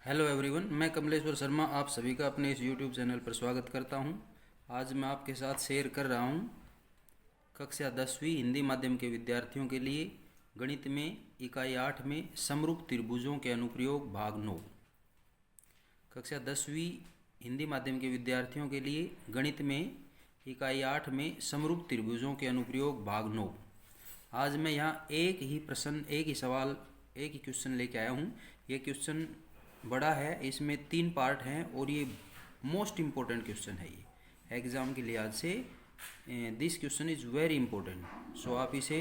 Hello everyone, मैं कमलेश्वर शर्मा आप सभी का अपने इस यूट्यूब चैनल पर स्वागत करता हूं। आज मैं आपके साथ शेयर कर रहा हूं कक्षा 10वीं हिंदी माध्यम के विद्यार्थियों के लिए गणित में इकाई 8 में समरूप त्रिभुजों के अनुप्रयोग भाग 9। कक्षा 10वीं हिंदी माध्यम के विद्यार्थियों के लिए गणित में इकाई 8 में समरूप त्रिभुजों के अनुप्रयोग भाग 9। आज मैं यहाँ एक ही प्रश्न, एक ही सवाल, एक ही क्वेश्चन लेके आया हूँ। ये क्वेश्चन बड़ा है, इसमें 3 पार्ट हैं और ये मोस्ट इम्पोर्टेंट क्वेश्चन है। ये एग्ज़ाम के लिहाज से this question is very important. So आप इसे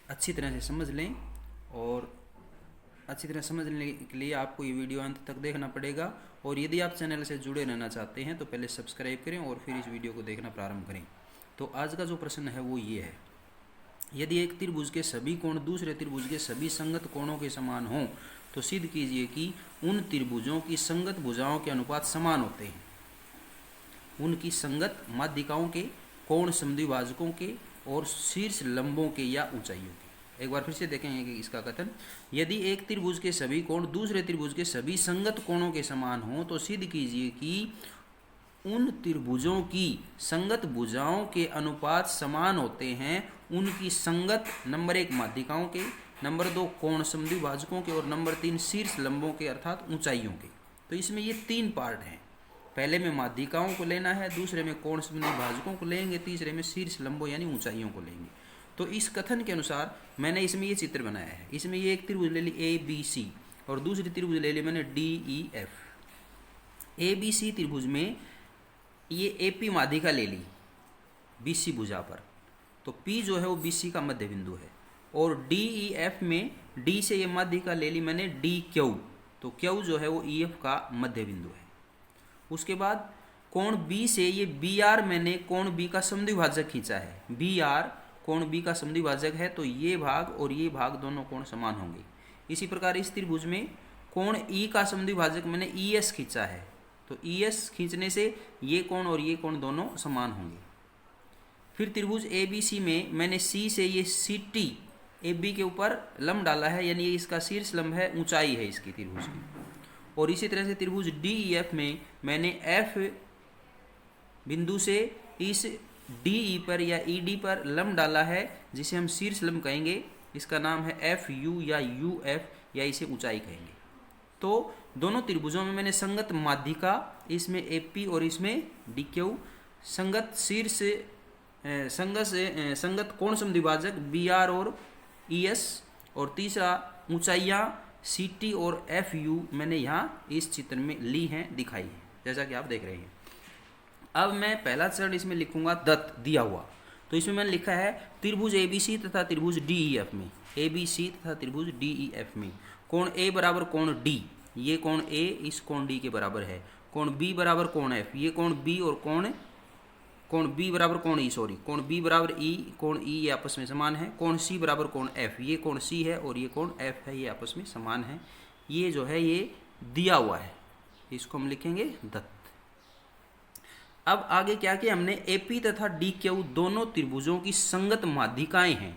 अच्छी तरह से समझ लें और अच्छी तरह समझने के लिए आपको ये वीडियो अंत तक देखना पड़ेगा। और यदि आप चैनल से जुड़े रहना चाहते हैं तो पहले सब्सक्राइब करें और फिर इस वीडियो को देखना प्रारंभ करें। तो आज का जो प्रश्न है वो ये है, यदि एक त्रिभुज के सभी कोण दूसरे त्रिभुज के सभी संगत कोणों के समान हों तो सिद्ध कीजिए कि उन त्रिभुजों की संगत भुजाओं के अनुपात समान होते हैं। उनकी संगत माध्यिकाओं के, कोण समद्विभाजकों के और शीर्ष लंबों के या ऊंचाइयों के। एक बार फिर से देखेंगे कि इसका कथन, यदि एक त्रिभुज के सभी कोण दूसरे त्रिभुज के सभी संगत कोणों के समान हों तो सिद्ध कीजिए कि उन त्रिभुजों की संगत भुजाओं के अनुपात समान होते हैं। उनकी संगत नंबर 1 माध्यिकाओं के, नंबर 2 कोण समद्विभाजकों के और नंबर 3 शीर्ष लंबों के अर्थात ऊंचाइयों के। तो इसमें ये 3 पार्ट हैं। पहले में माध्यिकाओं को लेना है, दूसरे में कोण समद्विभाजकों को लेंगे, तीसरे में शीर्ष लंबों यानी ऊंचाइयों को लेंगे। तो इस कथन के अनुसार मैंने इसमें ये चित्र बनाया है। इसमें ये एक त्रिभुज ले ली ABC और दूसरी त्रिभुज ले ली मैंने DEF। ABC त्रिभुज में ये AP माध्यिका ले ली BC भुजा पर, तो P जो है वो BC का मध्य बिंदु है। और DEF में D से ये माध्यिका ले ली मैंने DQ, तो Q जो है वो EF का मध्य बिंदु है। उसके बाद कोण B से ये BR मैंने कोण B का समद्विभाजक खींचा है। BR कोण B का समद्विभाजक है, तो ये भाग और ये भाग दोनों कोण समान होंगे। इसी प्रकार इस त्रिभुज में कोण E का समद्विभाजक मैंने ES खींचा है, तो ES खींचने से ये कोण और ये कोण दोनों समान होंगे। फिर त्रिभुज ABC में मैंने C से ये CT AB के ऊपर लंब डाला है, यानी ये इसका शीर्ष लंब है, ऊंचाई है इसकी त्रिभुज की। और इसी तरह से त्रिभुज DEF में मैंने F बिंदु से इस DE पर या ED पर लंब डाला है, जिसे हम शीर्ष लंब कहेंगे। इसका नाम है FU या UF या इसे ऊंचाई कहेंगे। तो दोनों त्रिभुजों में मैंने संगत माध्यिका, इसमें AP और इसमें DQ, संगत शीर्ष संगत कोण समद्विभाजक BR और ES, और तीसरा ऊंचाइयाँ CT और FU मैंने यहाँ इस चित्र में ली हैं, दिखाई है, जैसा कि आप देख रहे हैं। अब मैं पहला चरण इसमें लिखूंगा दत्त दिया हुआ। तो इसमें मैंने लिखा है त्रिभुज ABC तथा त्रिभुज DEF में, ABC तथा त्रिभुज DEF में कोण A बराबर कोण D, ये कोण A इस कोण D के बराबर है। कोण B बराबर कोण F, ये कोण B और कोण B बराबर कोण E, कोण B बराबर E, कोण E ये आपस में समान है। कोण C बराबर कोण F, ये कोण C है और ये कोण F है, ये आपस में समान है। ये जो है ये दिया हुआ है, इसको हम लिखेंगे दत्त। अब आगे क्या किया हमने, AP तथा DQ दोनों त्रिभुजों की संगत माध्यिकाएं हैं।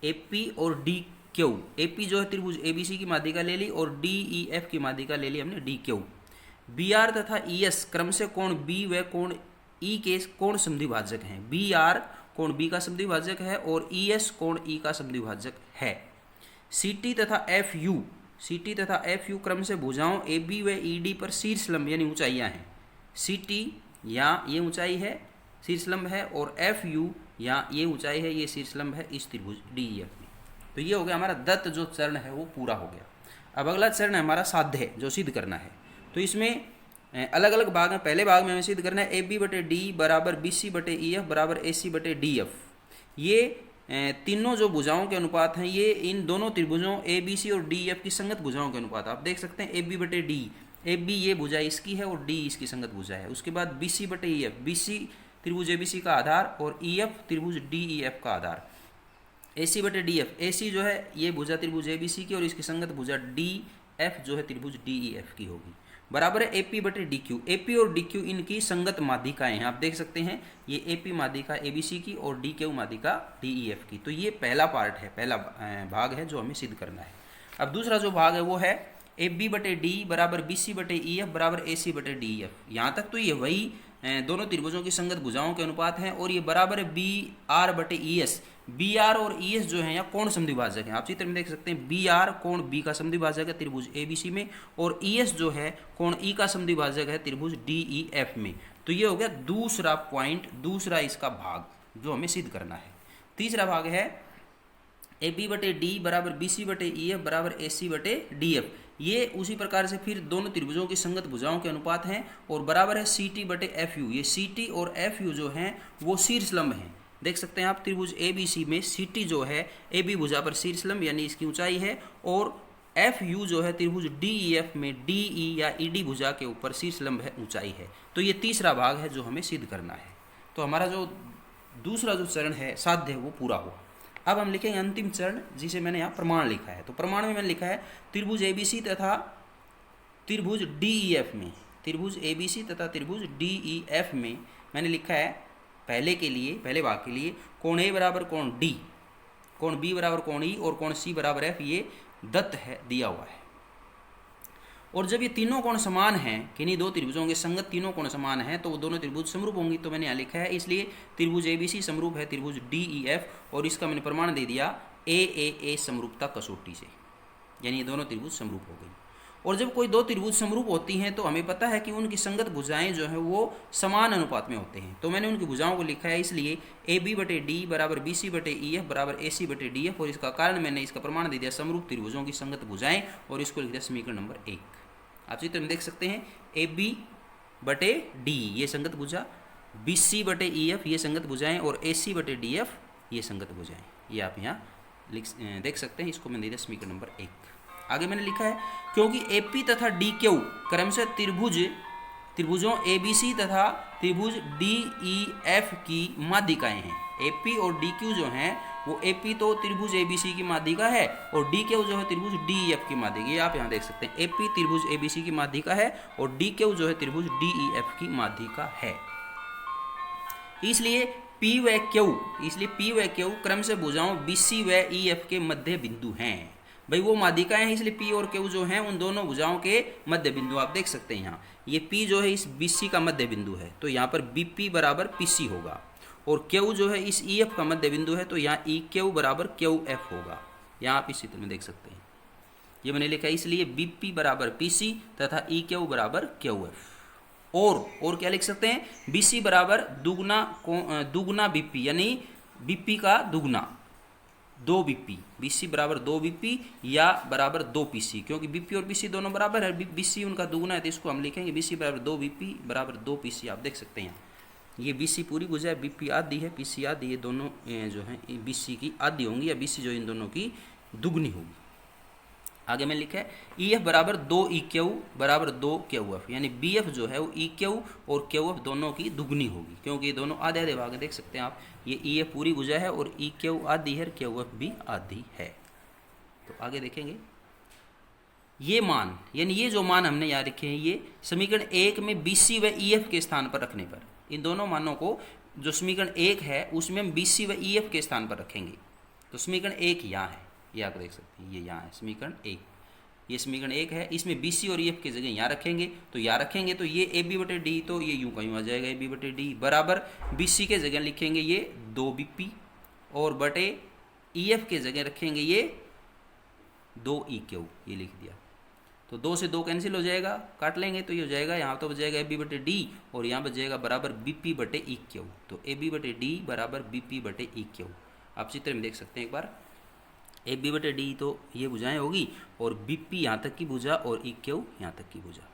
AP और DQ, AP जो है त्रिभुज ABC की माध्यिका ले ली और DEF की माध्यिका ले ली हमने DQ। BR तथा ES क्रम से कोण B व कोण E के कोण समद्विभाजक हैं। BR कोण B का समद्विभाजक है और ES कोण E का समद्विभाजक है। CT तथा FU क्रम से भुजाओं AB व ED पर शीर्ष लंब यानी ऊंचाइयां हैं। CT यहाँ ये ऊंचाई है, शीर्ष लंब है, और FU यहाँ ये ऊंचाई है, ये शीर्ष लंब है इस त्रिभुज DEF में। तो ये हो गया हमारा दत्त जो चरण है वो पूरा हो गया। अब अगला चरण है हमारा साध्य, जो सिद्ध करना है। तो इसमें अलग अलग भाग हैं। पहले भाग में हमें सिद्ध करना है AB बटे D बराबर BC बटे EF बराबर AC बटे DF। ये तीनों जो भुजाओं के अनुपात हैं, ये इन दोनों त्रिभुजों ABC और DF की संगत भुजाओं के अनुपात। आप देख सकते हैं AB बटे D, AB ये भुजा इसकी है और D इसकी संगत भुजा है। उसके बाद BC बटे EF, BC त्रिभुज ABC का आधार और EF त्रिभुज DEF का आधार। AC बटे DF, AC जो है ये भुजा त्रिभुज ABC की और इसकी संगत भुजा DF जो है त्रिभुज DEF की होगी, बराबर है AP बटे DQ। AP और DQ इनकी संगत माध्यिकाएं हैं। आप देख सकते हैं ये AP माध्यिका ABC की और DQ माध्यिका DEF की। तो ये पहला पार्ट है, पहला भाग है जो हमें सिद्ध करना है। अब दूसरा जो भाग है वो है ए बी बटे डी बराबर बी सी बटे ई एफ बराबर ए सी बटे डी एफ। यहाँ तक तो ये वही दोनों त्रिभुजों की संगत भुजाओं के अनुपात हैं, और ये बराबर है बी आर बटे ई एस। बी आर और ई एस जो है यहाँ कोण समद्विभाजक है। आप चित्र में देख सकते हैं बी आर कोण बी का समद्विभाजक है त्रिभुज ए बी सी में, और ई एस जो है कोण ई का समद्विभाजक है त्रिभुज डी ई एफ में। तो ये हो गया दूसरा पॉइंट, दूसरा इसका भाग जो हमें सिद्ध करना है। तीसरा भाग है ए बी बटे डी बराबर बी सी बटे ई एफ बराबर ए सी बटे डी एफ। ये उसी प्रकार से फिर दोनों त्रिभुजों की संगत भुजाओं के अनुपात हैं, और बराबर है सी टी बटे एफ यू। ये सी टी और एफ यू जो हैं वो शीर्षलंब हैं। देख सकते हैं आप त्रिभुज ए बी सी में सी टी जो है ए बी भुजा पर शीर्षलंब यानी इसकी ऊंचाई है, और एफ यू जो है त्रिभुज डी ई एफ में डी ई या ई डी भुजा के ऊपर शीर्षलंब है, ऊंचाई है। तो ये तीसरा भाग है जो हमें सिद्ध करना है। तो हमारा जो दूसरा जो चरण है साध्य वो पूरा हुआ। अब हम लिखेंगे अंतिम चरण, जिसे मैंने यहाँ प्रमाण लिखा है। तो प्रमाण में मैंने लिखा है त्रिभुज एबीसी तथा त्रिभुज डीईएफ में, त्रिभुज एबीसी तथा त्रिभुज डीईएफ में मैंने लिखा है पहले भाग के लिए कोण ए बराबर कोण डी, कोण बी बराबर कोण ई और कोण सी बराबर एफ, ये दत्त है, दिया हुआ है। और जब ये तीनों कोण समान हैं, किन्हीं दो त्रिभुजों के संगत तीनों कोण समान हैं, तो वो दोनों त्रिभुज समरूप होंगी। तो मैंने यहाँ लिखा है इसलिए त्रिभुज एबीसी समरूप है त्रिभुज डीईएफ, और इसका मैंने प्रमाण दे दिया ए समरूपता कसौटी से, यानी ये दोनों त्रिभुज समरूप हो गई। और जब कोई दो त्रिभुज समरूप होती हैं तो हमें पता है कि उनकी संगत भुजाएं जो है वो समान अनुपात में होते हैं। तो मैंने उनकी भुजाओं को लिखा है इसलिए ए बी बटे डी बराबर बी सी बटे ई एफ बराबर ए सी बटे डी एफ, और इसका कारण मैंने इसका प्रमाण दे दिया समरूप त्रिभुजों की संगत भुजाएं, और इसको लिख दिया समीकरण नंबर 1। आप चित्र में देख सकते हैं ए बी बटे डी ये संगत भुजा, बी सी बटे ई एफ ये संगत भुजाएं, और ए सी बटे डी एफ ये संगत भुजाएं। ये आप यहाँ देख सकते हैं, इसको मैंने दे दिया समीकरण नंबर 1। आगे मैंने लिखा है क्योंकि ए पी तथा डी क्यू क्रमशः त्रिभुजों ए बी सी तथा त्रिभुज डी ई एफ की माध्यिकाएं हैं। ए पी और डी क्यू जो हैं वो ए पी तो त्रिभुज ए बी सी की माध्यिका है, और डी क्यू जो है त्रिभुज डी ई एफ की माध्यिका। ये आप यहाँ देख सकते हैं ए पी त्रिभुज ए बी सी की माध्यिका है, और डी क्यू जो है त्रिभुज डी ई एफ की माध्यिका है। इसलिए पी व क्यू क्रम से भुजाओं बी सी व ई एफ के मध्य बिंदु हैं। भाई वो माध्यिकाएं हैं, इसलिए पी और क्यू जो हैं उन दोनों भुजाओं के मध्य बिंदु आप देख सकते हैं। यहाँ ये पी जो है इस बी सी का मध्य बिंदु है, तो यहाँ पर बी पी बराबर पी सी होगा, और क्यू जो है इस ई एफ का मध्य बिंदु है, तो यहाँ ई क्यू बराबर क्यू एफ होगा। यहाँ आप इस चित्र में देख सकते हैं, ये मैंने लिखा है इसलिए बी पी बराबर पी सी तथा ई क्यू बराबर क्यू एफ। और क्या लिख सकते हैं, बी सी बराबर दुगुना बी पी, यानी बी पी का दुगुना 2 बीपी, बीसी बराबर 2 बीपी या बराबर 2 पीसी, क्योंकि बीपी और पीसी दोनों बराबर है, बीसी उनका दुगुना है, तो इसको हम लिखेंगे बीसी बराबर 2 बीपी बराबर 2 पीसी। आप देख सकते हैं ये बीसी पूरी भुजा है, बीपी आधी है, पीसी आधी, ये दोनों जो है बीसी की आधी होंगी, या बीसी जो इन दोनों की दुगनी होगी। आगे में लिखा है ई एफ बराबर 2 ई क्यू बराबर 2 क्यू एफ, यानी बी एफ जो है वो ई क्यू और क्यू एफ दोनों की दुगनी होगी, क्योंकि ये दोनों आधे आधे भाग देख सकते हैं आप। ये ई एफ पूरी भुजा है और ई क्यू आधी है, क्यू एफ भी आधी है। तो आगे देखेंगे ये मान, यानी ये जो मान हमने यहाँ लिखे हैं ये समीकरण 1 में बी सी व ई एफ के स्थान पर रखने पर, इन दोनों मानों को जो समीकरण 1 है उसमें हम बी सी व ई एफ के स्थान पर रखेंगे। तो समीकरण 1 यहाँ है, ये आप देख सकते हैं, ये यहाँ है समीकरण 1, ये समीकरण 1 है, इसमें बी सी और ई एफ की जगह यहाँ रखेंगे। तो यहाँ रखेंगे तो ये ए बी बटे डी, तो ये यूँ का यूँ आ जाएगा ए बी बटे डी बराबर बी सी के जगह लिखेंगे ये 2 बी पी, और बटे ई एफ के जगह रखेंगे ये 2 ई क्यू, ये लिख दिया। तो 2 से 2 कैंसिल हो जाएगा, काट लेंगे तो ये हो जाएगा, यहाँ तो बच जाएगा ए बी बटे डी, और यहाँ बच जाएगा बराबर बी पी बटे ई क्यू। तो ए बी बटे डी बराबर बी पी बटे ई क्यू। आप चित्र में देख सकते हैं एक बार, ए बी बटे डी तो ये भुजाएं होगी, और बी पी यहाँ तक की भुजा और ई क्यू यहाँ तक की भुजा।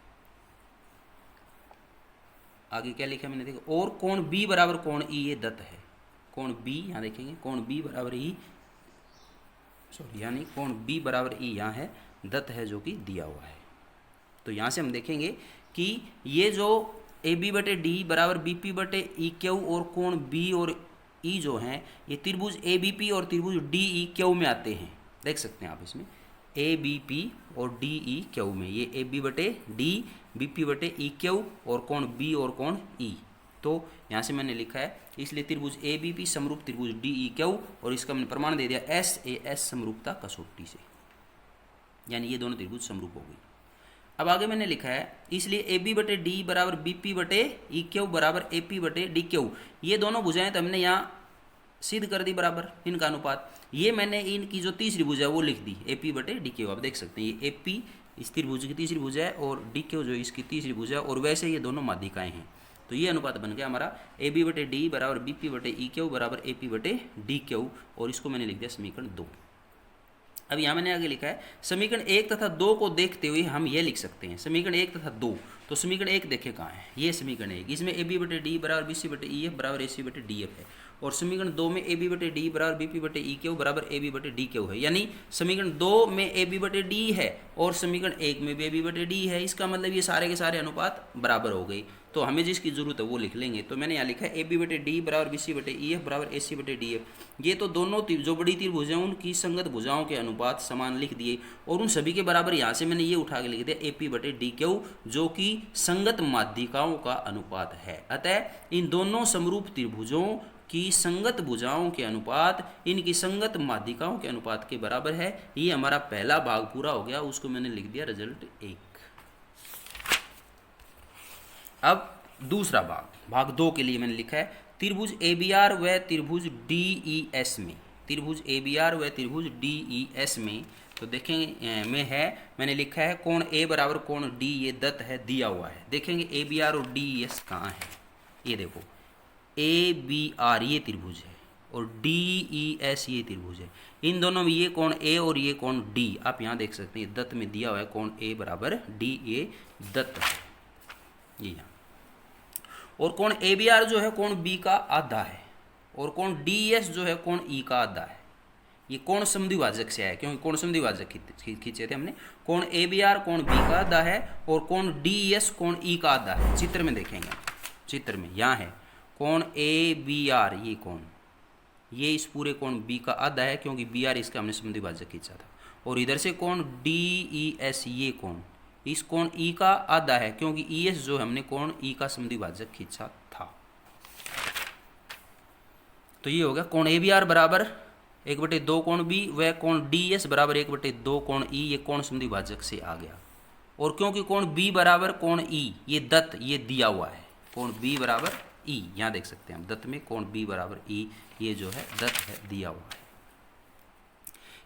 आगे क्या लिखा मैंने देखा, और कोण बी बराबर कोण ई ये दत्त है। कोण बी यहाँ देखेंगे, कोण बी बराबर ई, सॉरी यानी कोण बी बराबर ई यहाँ है, दत्त है जो कि दिया हुआ है। तो यहाँ से हम देखेंगे कि ये जो ए बी बटे डी बराबर बी पी बटे ई क्यू और कोण बी और ई जो हैं ये त्रिभुज ए बी पी और त्रिभुज डी ई क्यू में आते हैं। देख सकते हैं आप इसमें ए बी पी और डी ई क्यू में, ये ए बी बटे डी बी पी बटे ई क्यू और कोण बी और कोण ई। तो यहाँ से मैंने लिखा है इसलिए त्रिभुज ए बी पी समरूप त्रिभुज डी ई क्यू, और इसका मैंने प्रमाण दे दिया एस ए एस समरूपता कसौटी से, यानी ये दोनों त्रिभुज समरूप हो गई। अब आगे मैंने लिखा है इसलिए ए बी बटे डी बराबर बी पी बटे ई क्यू बराबर ए पी बटे डी क्यू। ये दोनों भुजाएं तो हमने यहाँ सिद्ध कर दी बराबर इनका अनुपात। ये मैंने इनकी जो तीसरी भुजा है वो लिख दी ए पी बटे डी क्यू। आप देख सकते हैं ये ए पी इस त्रिभुज की तीसरी भुजा है और डी क्यू जो इसकी तीसरी भुजा है, और वैसे ये दोनों माध्यिकाएं हैं। तो ये अनुपात बन गया हमारा ए बी बटे डी बराबर बी पी बटे ई क्यू बराबर ए पी बटे डी क्यू, और इसको मैंने लिख दिया समीकरण 2। अब यहाँ मैंने आगे लिखा है समीकरण 1 तथा 2 को देखते हुए हम ये लिख सकते हैं समीकरण 1 तथा 2। तो समीकरण 1 देखें कहाँ है, ये समीकरण 1, इसमें ए बी बटे डी बराबर बी सी बटे ई एफ बराबर ए सी बटे डी एफ है, और समीकरण 2 में ए बी बटे डी बराबर बी पी बटे ई क्यू बराबर ए बी बटे डी क्यू है। यानी समीकरण 2 में ए बी बटे डी है और समीकरण 1 में भी ए बी बटे डी है। इसका मतलब ये सारे के सारे अनुपात बराबर हो गए। तो हमें जिसकी जरूरत है वो लिख लेंगे। तो मैंने यहाँ लिखा है ए बी बटे डी बराबर बी सी बटे ई एफ बराबर ए सी बटे डी एफ। ये तो दोनों जो बड़ी त्रिभुज हैं उनकी संगत भुजाओं के अनुपात समान लिख दिए, और उन सभी के बराबर यहाँ से मैंने ये उठा के लिख दिया ए पी बटे डी क्यू, जो कि संगत माध्यिकाओं का अनुपात है। अतः इन दोनों समरूप त्रिभुजों की संगत भुजाओं के अनुपात इनकी संगत माध्यिकाओं के अनुपात के बराबर है। ये हमारा पहला भाग पूरा हो गया, उसको मैंने लिख दिया रिजल्ट 1। अब दूसरा भाग 2 के लिए मैंने लिखा है त्रिभुज ए बी आर व त्रिभुज डी ई एस में, त्रिभुज ए बी आर व त्रिभुज डी ई एस में। तो देखेंगे में है मैंने लिखा है कोण ए बराबर कोण डी, ये दत्त है दिया हुआ है। देखेंगे ए बी आर और डी ई एस कहाँ है, ये देखो ए बी आर ये त्रिभुज है और डी ई एस ये त्रिभुज है। इन दोनों में ये कोण ए और ये कोण डी आप यहाँ देख सकते हैं, दत्त में दिया हुआ है कोण ए बराबर डी, ये दत्त है ये यहाँ। और कोण ए बी आर जो है कोण बी का आधा है, और कोण डी एस जो है कोण ई का आधा है। ये कोण समद्विभाजक से है, क्योंकि कोण समद्विभाजक खींचे थे हमने। कोण ए बी आर कोण बी का आधा है और कोण डी एस कोण ई का आधा है। चित्र में देखेंगे, चित्र में यहाँ है कोण ए बी आर, ये कोण ये इस पूरे कोण बी का आधा है, क्योंकि बी आर इसका हमने समद्विभाजक खींचा था। और इधर से कोण डी ई एस ये कोण इस कोण ई का आधा है, क्योंकि ई एस जो हमने कोण ई का समद्विभाजक खींचा था। तो ये हो गया कोण ए बी आर बराबर 1/2 कोण बी व कोण डी एस बराबर 1/2 कोण ई, ये कोण समद्विभाजक से आ गया। और क्योंकि कोण बी बराबर कोण ई ये दत्त ये दिया हुआ है, कोण बी बराबर ई यहाँ देख सकते हैं हम, दत्त में कोण बी बराबर ई ये जो है दत्त है दिया हुआ है।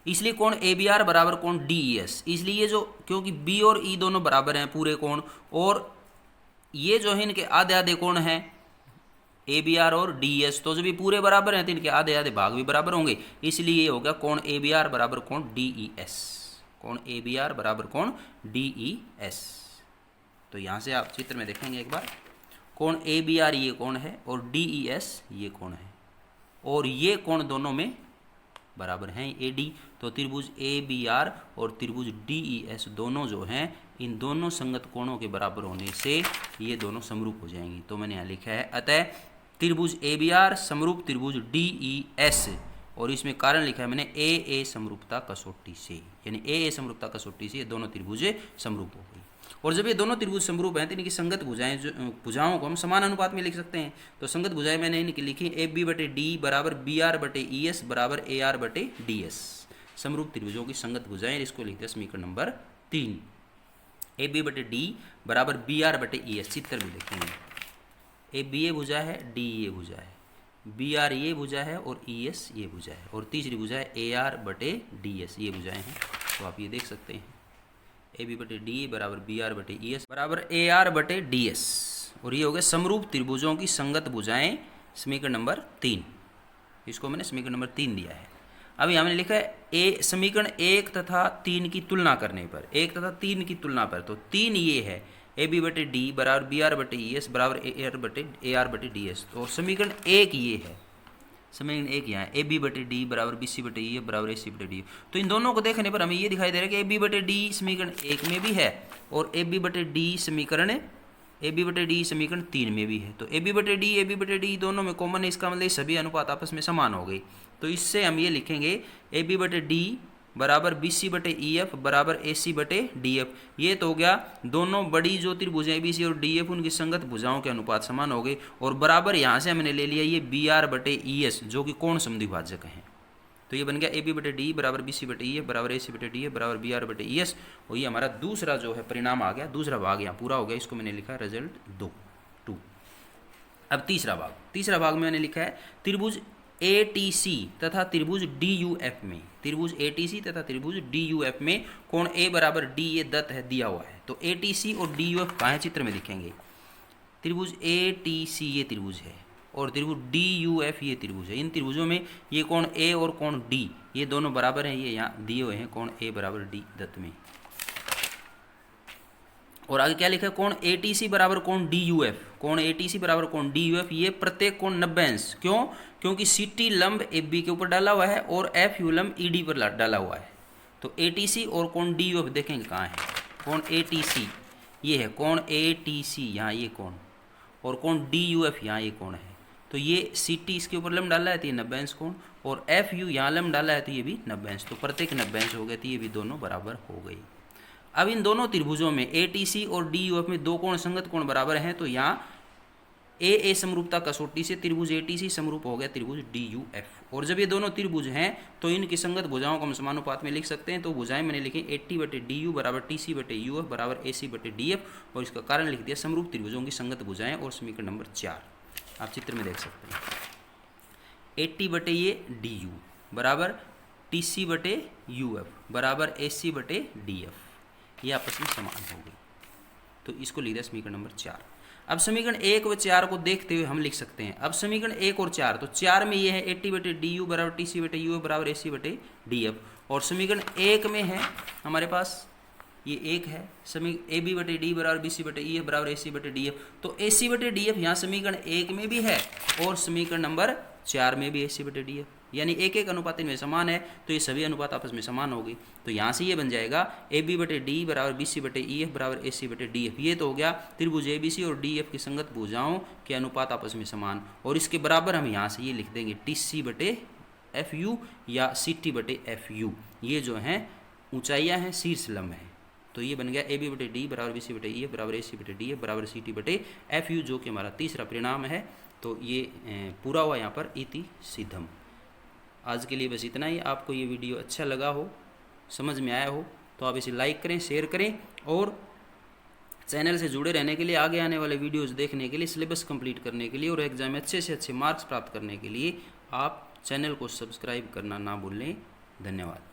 इसलिए कोण ए बी आर बराबर कोण डी ई एस, इसलिए ये जो क्योंकि बी और ई दोनों बराबर हैं पूरे कोण, और ये जो है इनके आधे आधे कोण हैं ए बी आर और डी एस, तो जब ये पूरे बराबर हैं तो इनके आधे आधे भाग भी बराबर होंगे। इसलिए ये हो गया कोण ए बी आर बराबर कोण डी ई एस, कोण ए बी आर बराबर कोण डी ई एस। तो यहाँ से आप चित्र में देखेंगे एक बार, कोण ए बी आर ये कोण है और डी ई एस ये कोण है, और ये कोण दोनों में बराबर हैं ए डी। तो त्रिभुज ए बी आर और त्रिभुज डी ई एस दोनों जो हैं इन दोनों संगत कोणों के बराबर होने से ये दोनों समरूप हो जाएंगी। तो मैंने यहाँ लिखा है अतः त्रिभुज ए बी आर समरूप त्रिभुज डी ई एस, और इसमें कारण लिखा है मैंने ए समरूपता कसौटी से, यानी ए समरूपता कसौटी से ये दोनों त्रिभुज समरूप हो गई। और जब ये दोनों त्रिभुज समरूप हैं तो इनकी संगत भुजाएं भुजाओं को हम समान अनुपात में लिख सकते हैं। तो संगत भुजाएं मैंने इनकी लिखी ए बी बटे डी बराबर बी आर बटे ई एस बराबर ए आर बटे डी एस, समरूप त्रिभुजों की संगत भुजाएं। इसको लिखते हैं समीकरण नंबर 3, ए बी बटे डी बराबर बी आर बटे ई एस। चित्र भी देखेंगे, ए बी ए भुजा है, डी ये भुजा है, बी आर ये भुजा है और ई एस ये भुजा है, और तीसरी भुजा है ए आर बटे डी एस ये भुजाएं हैं। तो आप ये देख सकते हैं ए बी बटे डी बराबर बी आर बटे ई एस बराबर ए आर बटे डी एस, और ये हो गया समरूप त्रिभुजों की संगत भुजाएं समीकरण नंबर 3। इसको मैंने समीकरण नंबर 3 दिया है। अब यहाँ मैंने लिखा है ए समीकरण 1 तथा 3 की तुलना करने पर, 1 तथा 3 की तुलना पर, तो 3 ये है ए बी बटे डी बराबर बी आर बटे ई एस बराबर ए आर बटे डी एस। तो समीकरण 1 ये है, समीकरण 1 यहाँ ए बी बटे डी बराबर बी सी बटे ई एफ बराबर ए सी बटे डी। तो इन दोनों को देखने पर हमें ये दिखाई दे रहा है कि ए बी बटे डी समीकरण 1 में भी है और ए बी बटे डी समीकरण 3 में भी है। तो ए बी बटे डी दोनों में कॉमन है, इसका मतलब सभी अनुपात आपस में समान हो गए। तो इससे हम ये लिखेंगे ए बी बटे डी बराबर बी सी बटे ई एफ बराबर ए सी बटे डी एफ। ये तो हो गया दोनों बड़ी जो त्रिभुजाएं ए बी सी और डी एफ उनकी संगत भुजाओं के अनुपात समान हो गए, और बराबर यहाँ से हमने ले लिया ये बी आर बटे ई एस जो कि कोण समद्विभाजक हैं। तो ये बन गया ए बी बटे डी बराबर बी सी बटे ई एफ बराबर ए सी बटे डी एफ बराबर बी आर बटे ई एस। और ये हमारा दूसरा जो है परिणाम आ गया, दूसरा भाग यहाँ पूरा हो गया, इसको मैंने लिखा रिजल्ट 2। अब तीसरा भाग में मैंने लिखा है त्रिभुज ATC तथा त्रिभुज DUF में, त्रिभुज ATC तथा त्रिभुज DUF में कोण A बराबर D ये दत्त है, दिया हुआ है। तो ATC और DUF कहाँ है, चित्र में दिखेंगे। त्रिभुज ATC ये त्रिभुज है और त्रिभुज DUF ये त्रिभुज है। इन त्रिभुजों में ये कोण A और कोण D ये दोनों बराबर हैं, ये यहाँ दिए हुए हैं कोण A बराबर D दत्त में। और आगे क्या लिखा है, कोण ATC बराबर कोण DUF, कोण ATC बराबर कोण DUF ये प्रत्येक कोण 90 अंश। क्यों? क्योंकि CT लंब AB के ऊपर डाला हुआ है और FU लंब ED पर डाला हुआ है। तो ATC और कोण DUF देखेंगे कहाँ है, कोण ATC ये है, कोण ATC यहाँ ये कोण, और कोण DUF यहाँ ये कोण है। तो ये CT इसके ऊपर लंब डाला है तो ये 90 अंश कोण, और FU यहाँ लंब डाला है तो ये भी 90 अंश। तो प्रत्येक 90 अंश हो गए, तो ये भी दोनों बराबर हो गई। अब इन दोनों त्रिभुजों में ATC और DUF में दो कोण संगत कोण बराबर हैं, तो यहाँ AA समरूपता कसौटी से त्रिभुज ATC समरूप हो गया त्रिभुज DUF। और जब ये दोनों त्रिभुज हैं तो इनकी संगत भुजाओं को हम समानुपात में लिख सकते हैं। तो भुजाएं मैंने लिखी 80 बटे DU बराबर TC बटे UF बराबर AC बटे DF, और इसका कारण लिख दिया समरूप त्रिभुजों की संगत भुजाएं। और समीकरण नंबर 4 आप चित्र में देख सकते हैं, 80 बटे ये DU बराबर TC बटे UF बराबर AC बटे DF, ये आपस में समान हो गई। तो इसको लिख दिया समीकरण नंबर 4। अब समीकरण 1 व 4 को देखते हुए हम लिख सकते हैं। अब समीकरण 1 और 4, तो 4 में ये है 80 बटे DU बराबर TC बटे UF बराबर AC बटे DF, और समीकरण 1 में है हमारे पास ये 1 है समीकरण AB बटे D बराबर BC बटे EF बराबर AC बटे DF। तो AC बटे DF यहाँ समीकरण 1 में भी है और समीकरण नंबर 4 में भी AC बटे DF, यानी एक एक अनुपात इनमें समान है, तो ये सभी अनुपात आपस में समान होगी। तो यहाँ से ये बन जाएगा AB बटे D बराबर BC बटे EF बराबर AC बटे DF। ये तो हो गया त्रिभुज ABC और DF की संगत भुजाओं के अनुपात आपस में समान, और इसके बराबर हम यहाँ से ये लिख देंगे TC बटे FU या CT बटे FU, ये जो हैं ऊंचाइयाँ हैं, शीर्ष लंब है। तो ये बन गया AB बटे D बराबर BC बटे EF बराबर AC बटे DF बराबर CT बटे FU, जो कि हमारा तीसरा परिणाम है। तो ये पूरा हुआ यहाँ पर इति सिद्धम। आज के लिए बस इतना ही। आपको ये वीडियो अच्छा लगा हो, समझ में आया हो, तो आप इसे लाइक करें, शेयर करें, और चैनल से जुड़े रहने के लिए, आगे आने वाले वीडियोस देखने के लिए, सिलेबस कंप्लीट करने के लिए और एग्जाम में अच्छे से अच्छे मार्क्स प्राप्त करने के लिए आप चैनल को सब्सक्राइब करना ना भूलें। धन्यवाद।